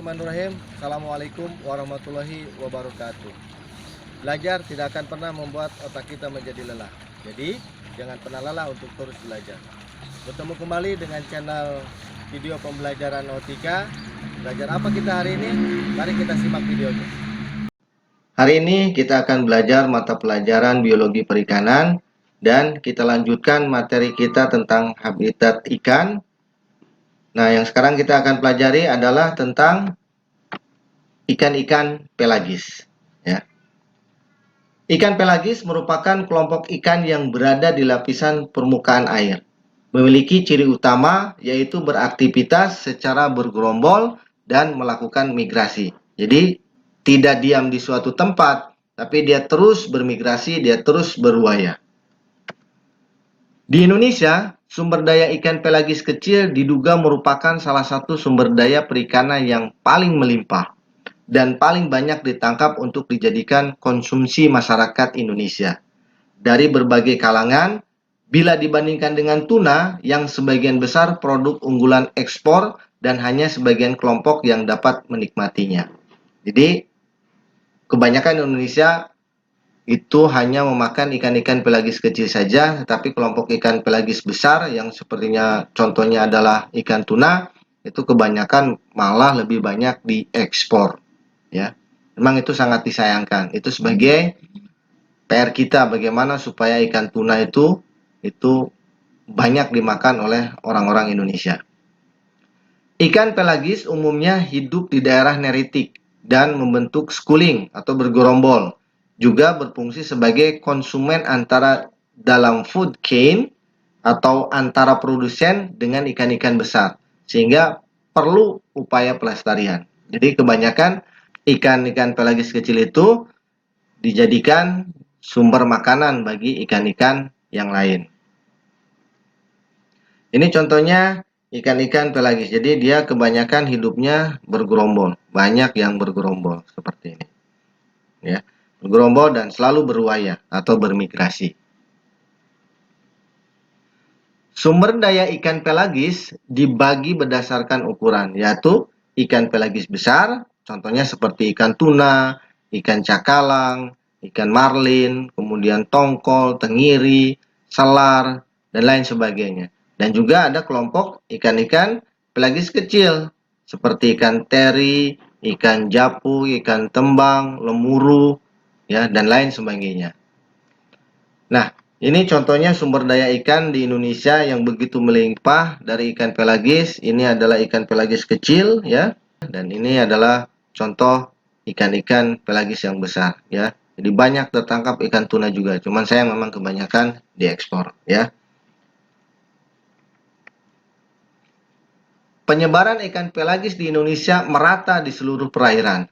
Bismillahirrahmanirrahim. Assalamualaikum warahmatullahi wabarakatuh. Belajar tidak akan pernah membuat otak kita menjadi lelah. Jadi, jangan pernah lelah untuk terus belajar. Bertemu kembali dengan channel video pembelajaran nautika. Belajar apa kita hari ini? Mari kita simak videonya. Hari ini kita akan belajar mata pelajaran biologi perikanan dan kita lanjutkan materi kita tentang habitat ikan. Nah, yang sekarang kita akan pelajari adalah tentang ikan-ikan pelagis. Ya. Ikan pelagis merupakan kelompok ikan yang berada di lapisan permukaan air. Memiliki ciri utama yaitu beraktivitas secara bergerombol dan melakukan migrasi. Jadi, tidak diam di suatu tempat, tapi dia terus bermigrasi, dia terus berbuaya. Di Indonesia, sumber daya ikan pelagis kecil diduga merupakan salah satu sumber daya perikanan yang paling melimpah dan paling banyak ditangkap untuk dijadikan konsumsi masyarakat Indonesia. Dari berbagai kalangan, bila dibandingkan dengan tuna yang sebagian besar produk unggulan ekspor dan hanya sebagian kelompok yang dapat menikmatinya. Jadi, kebanyakan Indonesia itu hanya memakan ikan-ikan pelagis kecil saja, tetapi kelompok ikan pelagis besar yang sepertinya contohnya adalah ikan tuna, itu kebanyakan malah lebih banyak diekspor. Ya, memang itu sangat disayangkan. Itu sebagai PR kita bagaimana supaya ikan tuna itu banyak dimakan oleh orang-orang Indonesia. Ikan pelagis umumnya hidup di daerah neritik dan membentuk schooling atau bergerombol. Juga berfungsi sebagai konsumen antara dalam food chain atau antara produsen dengan ikan-ikan besar. Sehingga perlu upaya pelestarian. Jadi kebanyakan ikan-ikan pelagis kecil itu dijadikan sumber makanan bagi ikan-ikan yang lain. Ini contohnya ikan-ikan pelagis. Jadi dia kebanyakan hidupnya bergerombol, banyak yang bergerombol seperti ini. Ya, bergerombol dan selalu berbuaya atau bermigrasi. Sumber daya ikan pelagis dibagi berdasarkan ukuran, yaitu ikan pelagis besar, contohnya seperti ikan tuna, ikan cakalang, ikan marlin, kemudian tongkol, tenggiri, selar, dan lain sebagainya. Dan juga ada kelompok ikan-ikan pelagis kecil, seperti ikan teri, ikan japu, ikan tembang, lemuru, ya, dan lain sebagainya. Nah, ini contohnya sumber daya ikan di Indonesia yang begitu melimpah dari ikan pelagis. Ini adalah ikan pelagis kecil, ya, dan ini adalah contoh ikan-ikan pelagis yang besar, ya. Jadi banyak tertangkap ikan tuna juga, cuman saya memang kebanyakan diekspor, ya. Penyebaran ikan pelagis di Indonesia merata di seluruh perairan.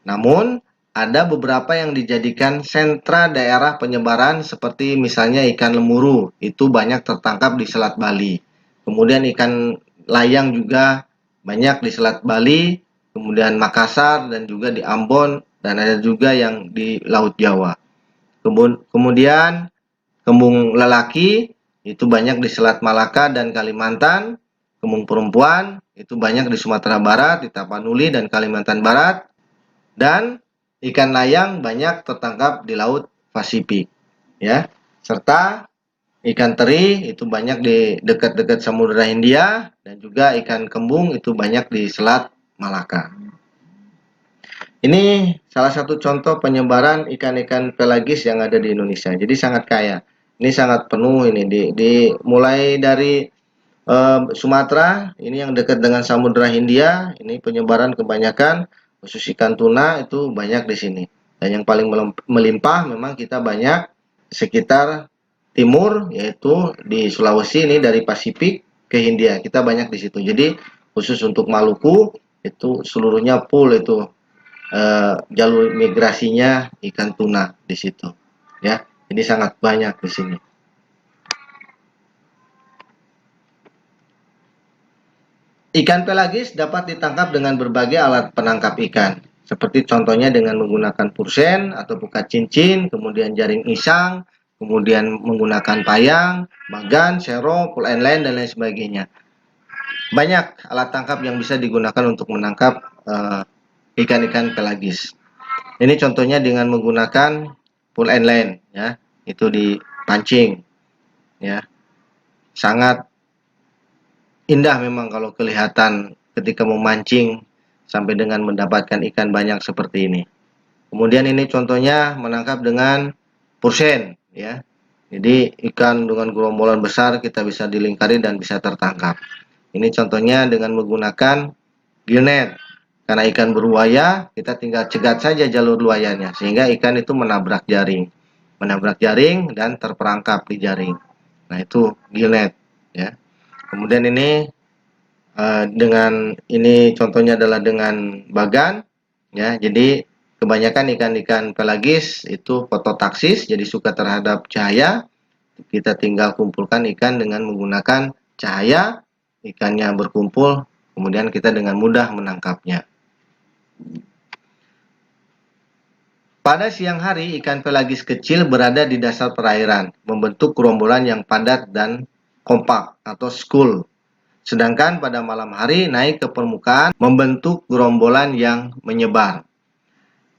Namun, ada beberapa yang dijadikan sentra daerah penyebaran seperti misalnya ikan lemuru, itu banyak tertangkap di Selat Bali. Kemudian ikan layang juga banyak di Selat Bali, kemudian Makassar dan juga di Ambon dan ada juga yang di Laut Jawa. Kemudian kembung lelaki itu banyak di Selat Malaka dan Kalimantan. Kembung perempuan itu banyak di Sumatera Barat, di Tapanuli dan Kalimantan Barat. Dan ikan layang banyak tertangkap di Laut Pasifik, ya. Serta ikan teri itu banyak di dekat-dekat Samudra Hindia dan juga ikan kembung itu banyak di Selat Malaka. Ini salah satu contoh penyebaran ikan-ikan pelagis yang ada di Indonesia. Jadi sangat kaya. Ini sangat penuh ini mulai dari Sumatera, ini yang dekat dengan Samudra Hindia, ini penyebaran kebanyakan khusus ikan tuna itu banyak di sini. Dan yang paling melimpah memang kita banyak sekitar timur, yaitu di Sulawesi, ini dari Pasifik ke Hindia. Kita banyak di situ. Jadi khusus untuk Maluku itu seluruhnya full itu jalur migrasinya ikan tuna di situ. Ya, ini sangat banyak di sini. Ikan pelagis dapat ditangkap dengan berbagai alat penangkap ikan, seperti contohnya dengan menggunakan pursen atau pukat cincin, kemudian jaring isang, kemudian menggunakan payang, bagan, sero, pull and line, dan lain sebagainya. Banyak alat tangkap yang bisa digunakan untuk menangkap ikan-ikan pelagis. Ini contohnya dengan menggunakan pull and line, ya, itu dipancing, ya. Sangat indah memang kalau kelihatan ketika memancing sampai dengan mendapatkan ikan banyak seperti ini. Kemudian ini contohnya menangkap dengan pursen, ya. Jadi ikan dengan gerombolan besar kita bisa dilingkari dan bisa tertangkap. Ini contohnya dengan menggunakan gill net. Karena ikan berbuaya, kita tinggal cegat saja jalur luayannya sehingga ikan itu menabrak jaring dan terperangkap di jaring. Nah, itu gill net, ya. Kemudian ini dengan ini contohnya adalah dengan bagan, ya. Jadi kebanyakan ikan-ikan pelagis itu fototaksis, jadi suka terhadap cahaya. Kita tinggal kumpulkan ikan dengan menggunakan cahaya, ikannya berkumpul, kemudian kita dengan mudah menangkapnya. Pada siang hari, ikan pelagis kecil berada di dasar perairan, membentuk gerombolan yang padat dan kompak atau school. Sedangkan pada malam hari naik ke permukaan, membentuk gerombolan yang menyebar.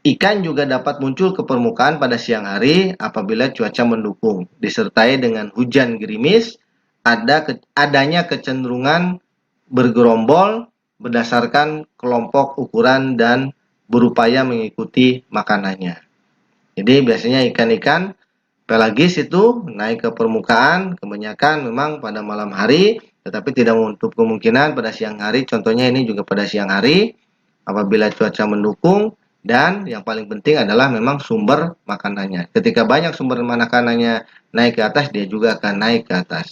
Ikan juga dapat muncul ke permukaan pada siang hari apabila cuaca mendukung, disertai dengan hujan gerimis, adanya kecenderungan bergerombol berdasarkan kelompok ukuran dan berupaya mengikuti makanannya. Jadi biasanya ikan-ikan pelagis itu naik ke permukaan kebanyakan memang pada malam hari, tetapi tidak menutup kemungkinan pada siang hari. Contohnya ini juga pada siang hari apabila cuaca mendukung, dan yang paling penting adalah memang sumber makanannya. Ketika banyak sumber makanannya naik ke atas, dia juga akan naik ke atas,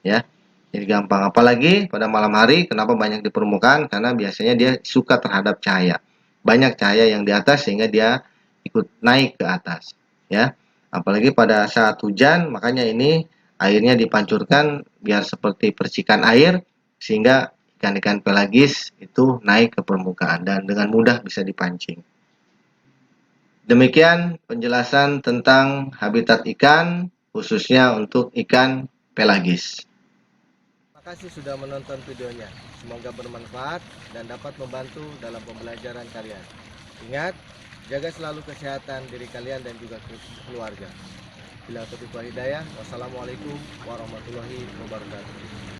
ya. Jadi gampang. Apalagi pada malam hari, kenapa banyak di permukaan? Karena biasanya dia suka terhadap cahaya. Banyak cahaya yang di atas sehingga dia ikut naik ke atas, ya. Apalagi pada saat hujan, makanya ini airnya dipancurkan biar seperti percikan air sehingga ikan-ikan pelagis itu naik ke permukaan dan dengan mudah bisa dipancing. Demikian penjelasan tentang habitat ikan, khususnya untuk ikan pelagis. Terima kasih sudah menonton videonya. Semoga bermanfaat dan dapat membantu dalam pembelajaran kalian. Ingat, jaga selalu kesehatan diri kalian dan juga keluarga. Bila taufiq wal hidayah, wassalamualaikum warahmatullahi wabarakatuh.